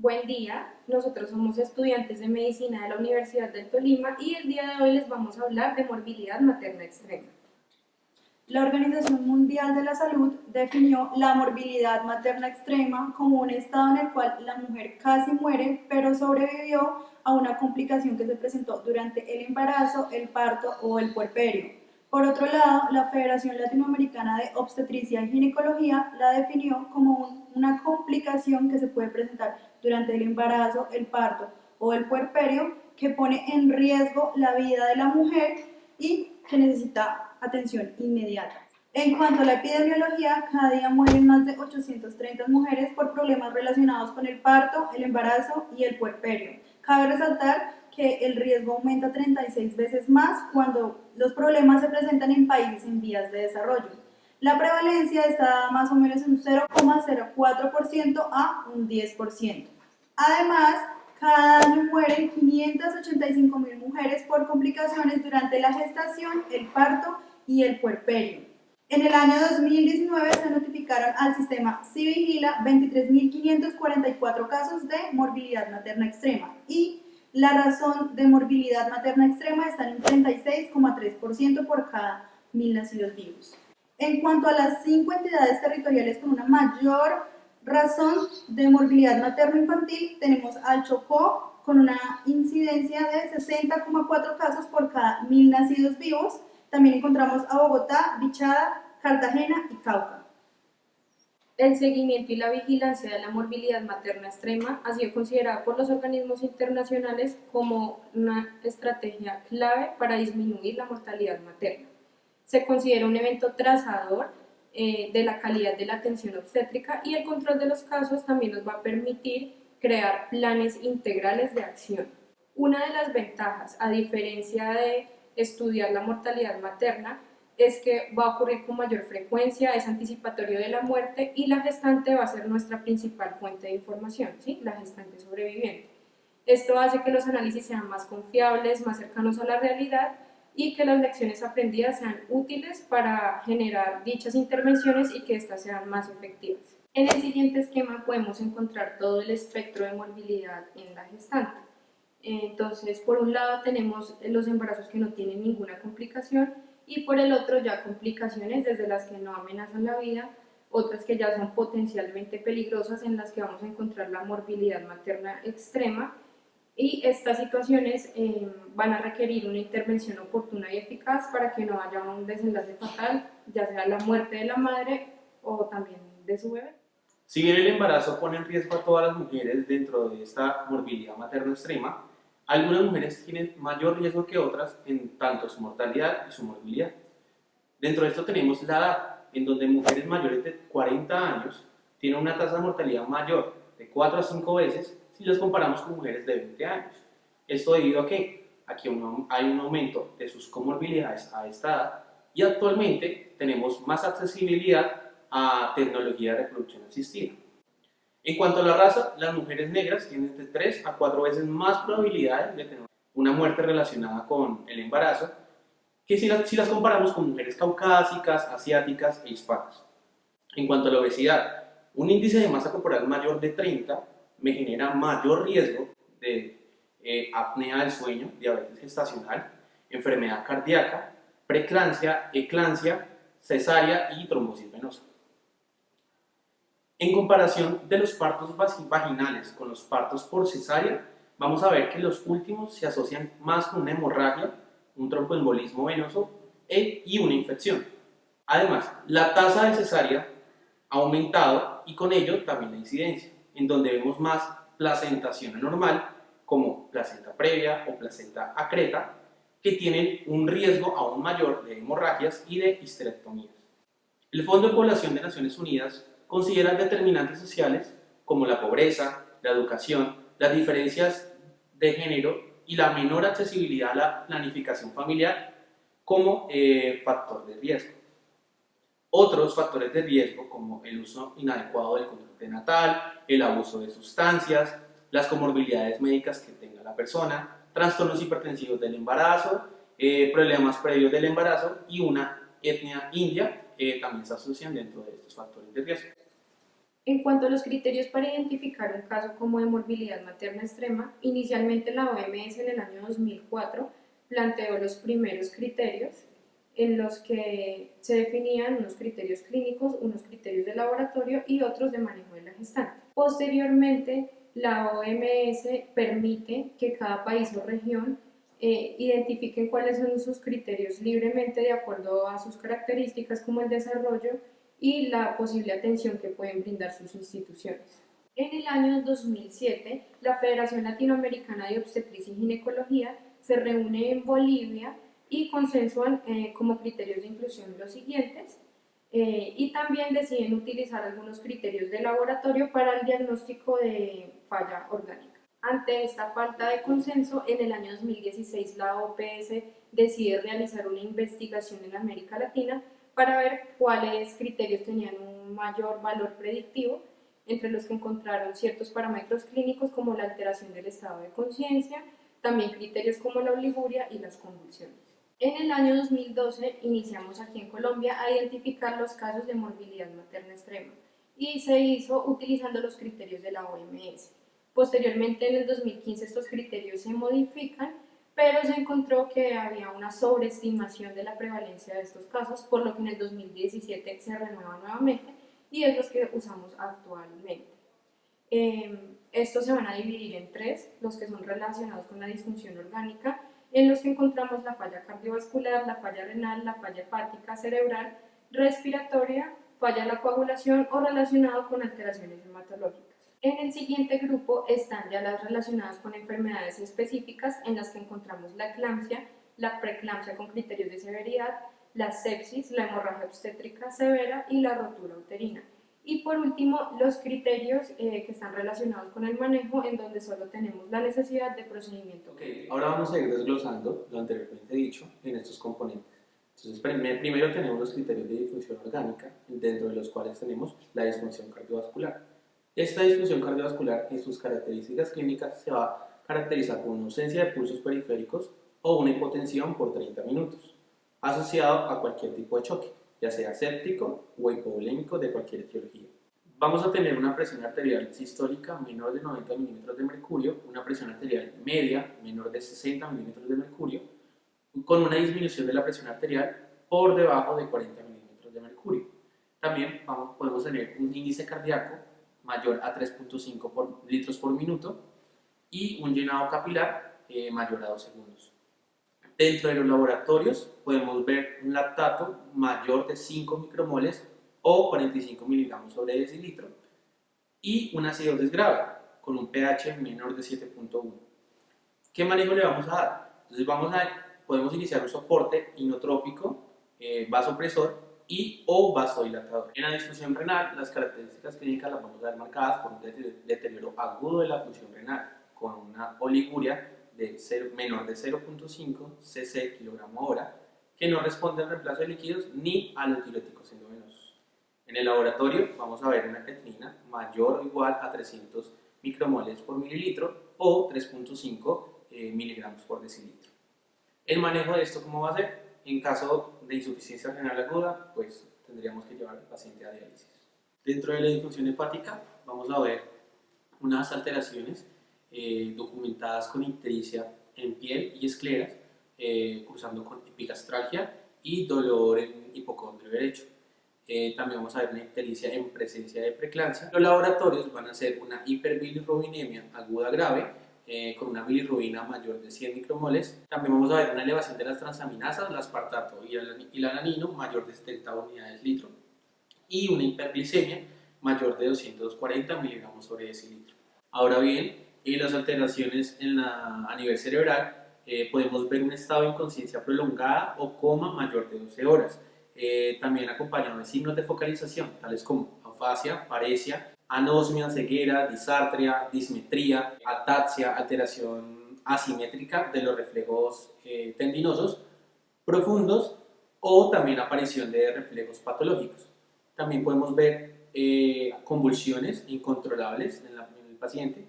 Buen día, nosotros somos estudiantes de medicina de la Universidad del Tolima y el día de hoy les vamos a hablar de morbilidad materna extrema. La Organización Mundial de la Salud definió la morbilidad materna extrema como un estado en el cual la mujer casi muere, pero sobrevivió a una complicación que se presentó durante el embarazo, el parto o el puerperio. Por otro lado, la Federación Latinoamericana de Obstetricia y Ginecología la definió como una complicación que se puede presentar durante el embarazo, el parto o el puerperio que pone en riesgo la vida de la mujer y que necesita atención inmediata. En cuanto a la epidemiología, cada día mueren más de 830 mujeres por problemas relacionados con el parto, el embarazo y el puerperio. Cabe resaltar que el riesgo aumenta 36 veces más cuando los problemas se presentan en países en vías de desarrollo. La prevalencia está más o menos en un 0,04% a un 10%. Además, cada año mueren 585.000 mujeres por complicaciones durante la gestación, el parto y el puerperio. En el año 2019 se notificaron al sistema Civigila 23.544 casos de morbilidad materna extrema y la razón de morbilidad materna extrema está en un 36,3% por cada 1.000 nacidos vivos. En cuanto a las 5 entidades territoriales con una mayor razón de morbilidad materno-infantil, tenemos al Chocó con una incidencia de 60,4 casos por cada 1.000 nacidos vivos. También encontramos a Bogotá, Bichada, Cartagena y Cauca. El seguimiento y la vigilancia de la morbilidad materna extrema ha sido considerada por los organismos internacionales como una estrategia clave para disminuir la mortalidad materna. Se considera un evento trazador de la calidad de la atención obstétrica y el control de los casos también nos va a permitir crear planes integrales de acción. Una de las ventajas, a diferencia de estudiar la mortalidad materna, es que va a ocurrir con mayor frecuencia, es anticipatorio de la muerte y la gestante va a ser nuestra principal fuente de información, ¿sí? La gestante sobreviviente. Esto hace que los análisis sean más confiables, más cercanos a la realidad y que las lecciones aprendidas sean útiles para generar dichas intervenciones y que éstas sean más efectivas. En el siguiente esquema podemos encontrar todo el espectro de morbilidad en la gestante. Entonces, por un lado tenemos los embarazos que no tienen ninguna complicación y por el otro ya complicaciones desde las que no amenazan la vida, otras que ya son potencialmente peligrosas en las que vamos a encontrar la morbilidad materna extrema y estas situaciones van a requerir una intervención oportuna y eficaz para que no haya un desenlace fatal, ya sea la muerte de la madre o también de su bebé. Si bien el embarazo pone en riesgo a todas las mujeres dentro de esta morbilidad materna extrema, algunas mujeres tienen mayor riesgo que otras en tanto su mortalidad y su morbilidad. Dentro de esto tenemos la edad, en donde mujeres mayores de 40 años tienen una tasa de mortalidad mayor de 4 a 5 veces si las comparamos con mujeres de 20 años. Esto debido a que aquí hay un aumento de sus comorbilidades a esta edad y actualmente tenemos más accesibilidad a tecnología de reproducción asistida. En cuanto a la raza, las mujeres negras tienen de 3 a 4 veces más probabilidades de tener una muerte relacionada con el embarazo que si las comparamos con mujeres caucásicas, asiáticas e hispanas. En cuanto a la obesidad, un índice de masa corporal mayor de 30 me genera mayor riesgo de apnea del sueño, diabetes gestacional, enfermedad cardíaca, preeclampsia, eclampsia, cesárea y trombosis venosa. En comparación de los partos vaginales con los partos por cesárea, vamos a ver que los últimos se asocian más con una hemorragia, un tromboembolismo venoso y una infección. Además, la tasa de cesárea ha aumentado y con ello también la incidencia, en donde vemos más placentación anormal, como placenta previa o placenta acreta, que tienen un riesgo aún mayor de hemorragias y de histerectomías. El Fondo de Población de Naciones Unidas considera determinantes sociales como la pobreza, la educación, las diferencias de género y la menor accesibilidad a la planificación familiar como factor de riesgo. Otros factores de riesgo como el uso inadecuado del control prenatal, el abuso de sustancias, las comorbilidades médicas que tenga la persona, trastornos hipertensivos del embarazo, problemas previos del embarazo y una etnia india también se asocian dentro de estos factores de riesgo. En cuanto a los criterios para identificar un caso como de morbilidad materna extrema, inicialmente la OMS en el año 2004 planteó los primeros criterios en los que se definían unos criterios clínicos, unos criterios de laboratorio y otros de manejo de la gestante. Posteriormente, la OMS permite que cada país o región identifiquen cuáles son sus criterios libremente de acuerdo a sus características como el desarrollo y la posible atención que pueden brindar sus instituciones. En el año 2007, la Federación Latinoamericana de Obstetricia y Ginecología se reúne en Bolivia y consensuan como criterios de inclusión los siguientes y también deciden utilizar algunos criterios de laboratorio para el diagnóstico de falla orgánica. Ante esta falta de consenso, en el año 2016 la OPS decide realizar una investigación en América Latina para ver cuáles criterios tenían un mayor valor predictivo, entre los que encontraron ciertos parámetros clínicos como la alteración del estado de conciencia, también criterios como la oliguria y las convulsiones. En el año 2012 iniciamos aquí en Colombia a identificar los casos de morbilidad materna extrema y se hizo utilizando los criterios de la OMS. Posteriormente, en el 2015, estos criterios se modifican, pero se encontró que había una sobreestimación de la prevalencia de estos casos, por lo que en el 2017 se renueva nuevamente y es los que usamos actualmente. Estos se van a dividir en tres, los que son relacionados con la disfunción orgánica, en los que encontramos la falla cardiovascular, la falla renal, la falla hepática, cerebral, respiratoria, falla de la coagulación o relacionado con alteraciones hematológicas. En el siguiente grupo están ya las relacionadas con enfermedades específicas en las que encontramos la eclampsia, la preeclampsia con criterios de severidad, la sepsis, la hemorragia obstétrica severa y la rotura uterina. Y por último, los criterios que están relacionados con el manejo, en donde solo tenemos la necesidad de procedimiento. Okay, ahora vamos a ir desglosando lo anteriormente dicho en estos componentes. Entonces, primero tenemos los criterios de disfunción orgánica, dentro de los cuales tenemos la disfunción cardiovascular. Esta disfunción cardiovascular, en sus características clínicas, se va a caracterizar por una ausencia de pulsos periféricos o una hipotensión por 30 minutos, asociado a cualquier tipo de choque, ya sea séptico o hipovolémico de cualquier etiología. Vamos a tener una presión arterial sistólica menor de 90 milímetros de mercurio, una presión arterial media menor de 60 milímetros de mercurio, con una disminución de la presión arterial por debajo de 40 milímetros de mercurio. También podemos tener un índice cardíaco mayor a 3.5 litros por minuto y un llenado capilar mayor a 2 segundos. Dentro de los laboratorios podemos ver un lactato mayor de 5 micromoles o 45 miligramos sobre decilitro y una acidosis grave con un pH menor de 7.1. ¿Qué manejo le vamos a dar? Entonces podemos iniciar un soporte inotrópico, vasopresor y o vasodilatador. En la disfunción renal, las características clínicas las vamos a ver marcadas por un deterioro agudo de la función renal con una oliguria de menor de 0.5 cc kilogramo hora que no responde al reemplazo de líquidos ni a los diuréticos endovenosos. En el laboratorio vamos a ver una creatinina mayor o igual a 300 micromoles por mililitro o 3.5 miligramos por decilitro. El manejo de esto, ¿cómo va a ser? En caso de insuficiencia renal aguda, pues tendríamos que llevar al paciente a diálisis. Dentro de la disfunción hepática vamos a ver unas alteraciones documentadas con ictericia en piel y escleras, cruzando con epigastralgia y dolor en hipocondrio derecho. También vamos a ver una ictericia en presencia de preeclampsia. Los laboratorios van a hacer una hiperbilirrubinemia aguda grave, con una bilirrubina mayor de 100 micromoles. También vamos a ver una elevación de las transaminasas, el aspartato y el alanino mayor de 70 unidades litro y una hiperglicemia mayor de 240 miligramos sobre decilitro. Ahora bien, las alteraciones a nivel cerebral, podemos ver un estado de inconsciencia prolongada o coma mayor de 12 horas, también acompañado de signos de focalización, tales como afasia, paresia, anosmia, ceguera, disartria, dismetría, ataxia, alteración asimétrica de los reflejos tendinosos profundos o también aparición de reflejos patológicos. También podemos ver convulsiones incontrolables en el paciente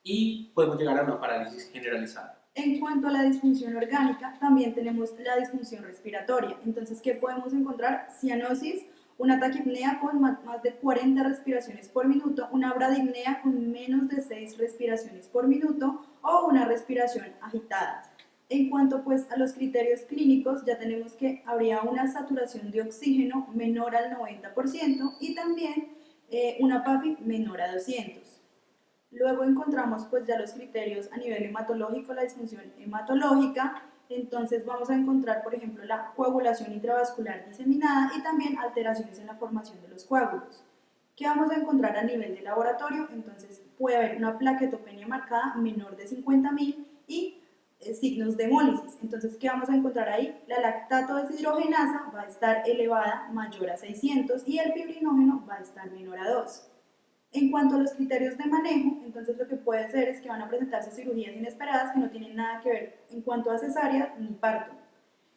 y podemos llegar a una parálisis generalizada. En cuanto a la disfunción orgánica, también tenemos la disfunción respiratoria. Entonces, ¿qué podemos encontrar? Cianosis una taquipnea con más de 40 respiraciones por minuto, una bradipnea con menos de 6 respiraciones por minuto o una respiración agitada. En cuanto pues a los criterios clínicos, ya tenemos que habría una saturación de oxígeno menor al 90% y también una PAFI menor a 200. Luego encontramos pues ya los criterios a nivel hematológico, la disfunción hematológica. Entonces vamos a encontrar, por ejemplo, la coagulación intravascular diseminada y también alteraciones en la formación de los coágulos. ¿Qué vamos a encontrar a nivel de laboratorio? Entonces puede haber una plaquetopenia marcada menor de 50.000 y signos de hemólisis. Entonces, ¿qué vamos a encontrar ahí? La lactato deshidrogenasa va a estar elevada, mayor a 600, y el fibrinógeno va a estar menor a 2. En cuanto a los criterios de manejo, entonces lo que puede ser es que van a presentarse cirugías inesperadas que no tienen nada que ver en cuanto a cesárea ni parto.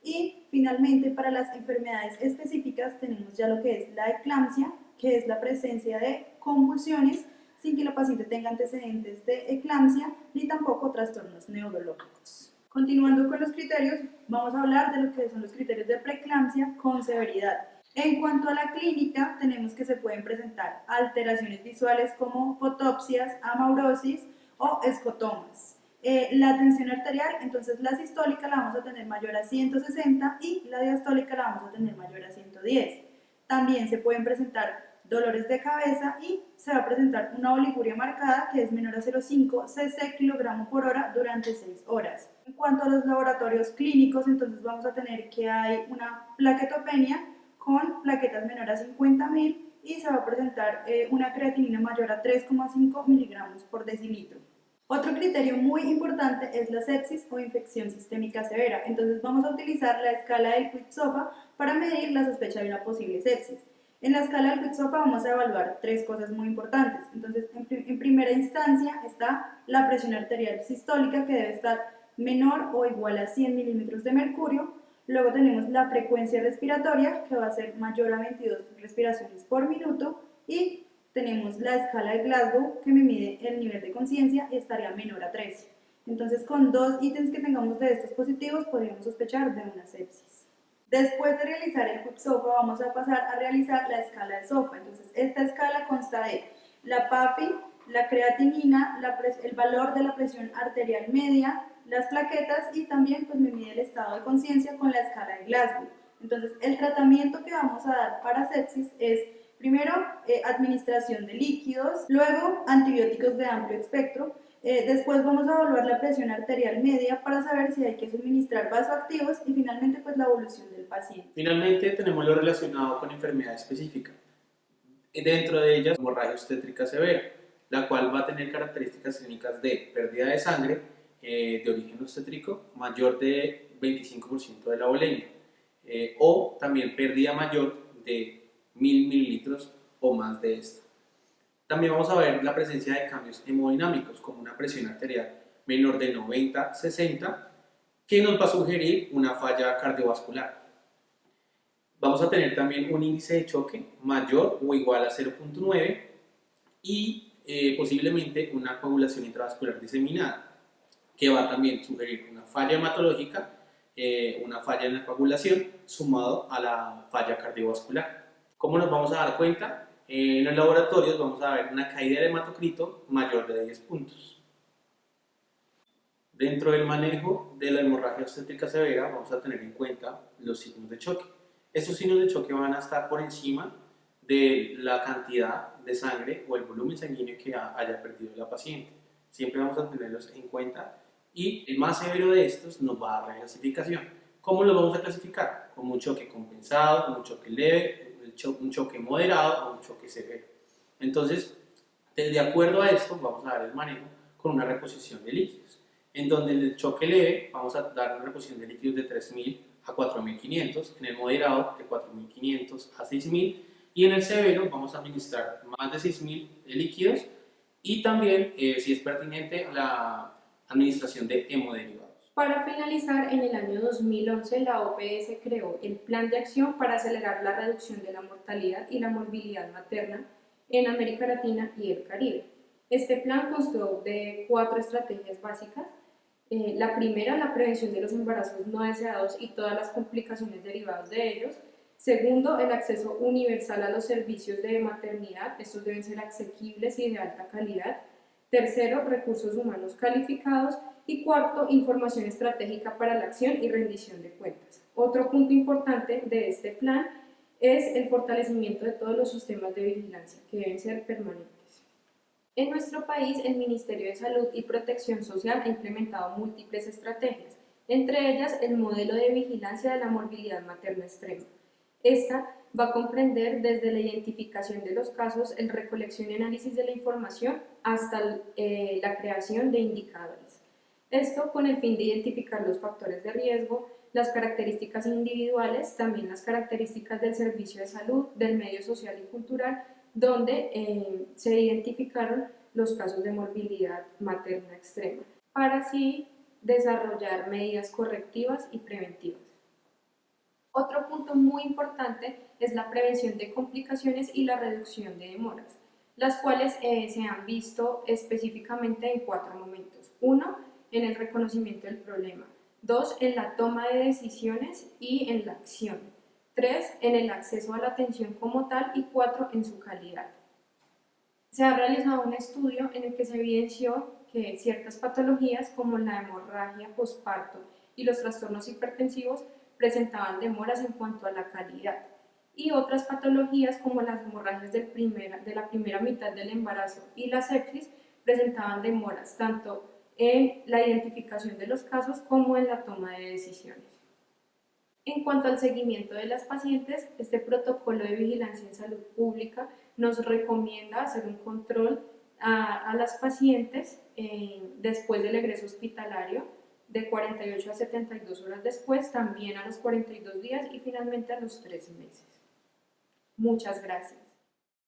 Y finalmente, para las enfermedades específicas tenemos ya lo que es la eclampsia, que es la presencia de convulsiones sin que la paciente tenga antecedentes de eclampsia ni tampoco trastornos neurológicos. Continuando con los criterios, vamos a hablar de lo que son los criterios de preeclampsia con severidad. En cuanto a la clínica, tenemos que se pueden presentar alteraciones visuales como fotopsias, amaurosis o escotomas. La tensión arterial, entonces la sistólica la vamos a tener mayor a 160 y la diastólica la vamos a tener mayor a 110. También se pueden presentar dolores de cabeza y se va a presentar una oliguria marcada que es menor a 0,5 cc kg por hora durante 6 horas. En cuanto a los laboratorios clínicos, entonces vamos a tener que hay una plaquetopenia con plaquetas menor a 50.000 y se va a presentar una creatinina mayor a 3,5 miligramos por decilitro. Otro criterio muy importante es la sepsis o infección sistémica severa. Entonces vamos a utilizar la escala del Quit-SOFA para medir la sospecha de una posible sepsis. En la escala del Quit-SOFA vamos a evaluar 3 cosas muy importantes. Entonces, en primera instancia está la presión arterial sistólica, que debe estar menor o igual a 100 milímetros de mercurio. Luego tenemos la frecuencia respiratoria, que va a ser mayor a 22 respiraciones por minuto. Y tenemos la escala de Glasgow, que me mide el nivel de conciencia y estaría menor a 13. Entonces, con 2 ítems que tengamos de estos positivos, podríamos sospechar de una sepsis. Después de realizar el Quit-SOFA, vamos a pasar a realizar la escala de SOFA. Entonces, esta escala consta de la PAFI, la creatinina, el valor de la presión arterial media, las plaquetas y también pues me mide el estado de conciencia con la escala de Glasgow. Entonces, el tratamiento que vamos a dar para sepsis es primero administración de líquidos, luego antibióticos de amplio espectro. Después vamos a evaluar la presión arterial media para saber si hay que suministrar vasoactivos y finalmente pues la evolución del paciente. Finalmente tenemos lo relacionado con enfermedad específica. Dentro de ellas, hemorragia obstétrica severa, la cual va a tener características clínicas de pérdida de sangre de origen obstétrico mayor de 25% de la volemia o también pérdida mayor de 1000 mililitros o más de esta. También vamos a ver la presencia de cambios hemodinámicos, como una presión arterial menor de 90-60, que nos va a sugerir una falla cardiovascular. Vamos a tener también un índice de choque mayor o igual a 0,9 y posiblemente una coagulación intravascular diseminada, que va a también sugerir una falla hematológica, una falla en la coagulación, sumado a la falla cardiovascular. ¿Cómo nos vamos a dar cuenta? En los laboratorios vamos a ver una caída del hematocrito mayor de 10 puntos. Dentro del manejo de la hemorragia obstétrica severa vamos a tener en cuenta los signos de choque. Estos signos de choque van a estar por encima de la cantidad de sangre o el volumen sanguíneo que haya perdido la paciente. Siempre vamos a tenerlos en cuenta y el más severo de estos nos va a dar la clasificación. ¿Cómo los vamos a clasificar? Como un choque compensado, como un choque leve, un choque moderado o un choque severo. Entonces, de acuerdo a esto, vamos a dar el manejo con una reposición de líquidos. En donde en el choque leve vamos a dar una reposición de líquidos de 3.000 a 4.500, en el moderado de 4.500 a 6.000 y en el severo vamos a administrar más de 6.000 de líquidos y también, si es pertinente, la administración de hemoderivados. Para finalizar, en el año 2011 la OPS creó el Plan de Acción para acelerar la reducción de la mortalidad y la morbilidad materna en América Latina y el Caribe. Este plan constó de 4 estrategias básicas. La primera, la prevención de los embarazos no deseados y todas las complicaciones derivadas de ellos. Segundo, el acceso universal a los servicios de maternidad. Estos deben ser asequibles y de alta calidad. Tercero, recursos humanos calificados. Y cuarto, información estratégica para la acción y rendición de cuentas. Otro punto importante de este plan es el fortalecimiento de todos los sistemas de vigilancia, que deben ser permanentes. En nuestro país, el Ministerio de Salud y Protección Social ha implementado múltiples estrategias, entre ellas el modelo de vigilancia de la morbilidad materna extrema. Esta va a comprender desde la identificación de los casos, el recolección y análisis de la información, hasta la creación de indicadores. Esto con el fin de identificar los factores de riesgo, las características individuales, también las características del servicio de salud, del medio social y cultural, donde se identificaron los casos de morbilidad materna extrema, para así desarrollar medidas correctivas y preventivas. Otro punto muy importante es la prevención de complicaciones y la reducción de demoras, las cuales se han visto específicamente en 4 momentos. 1, en el reconocimiento del problema. 2, en la toma de decisiones y en la acción. 3, en el acceso a la atención como tal. Y 4, en su calidad. Se ha realizado un estudio en el que se evidenció que ciertas patologías como la hemorragia posparto y los trastornos hipertensivos presentaban demoras en cuanto a la calidad, y otras patologías como las hemorragias de la primera mitad del embarazo y la sepsis presentaban demoras tanto en la identificación de los casos como en la toma de decisiones. En cuanto al seguimiento de las pacientes, este protocolo de vigilancia en salud pública nos recomienda hacer un control a las pacientes después del egreso hospitalario, de 48 a 72 horas después, también a los 42 días y finalmente a los 3 meses. Muchas gracias.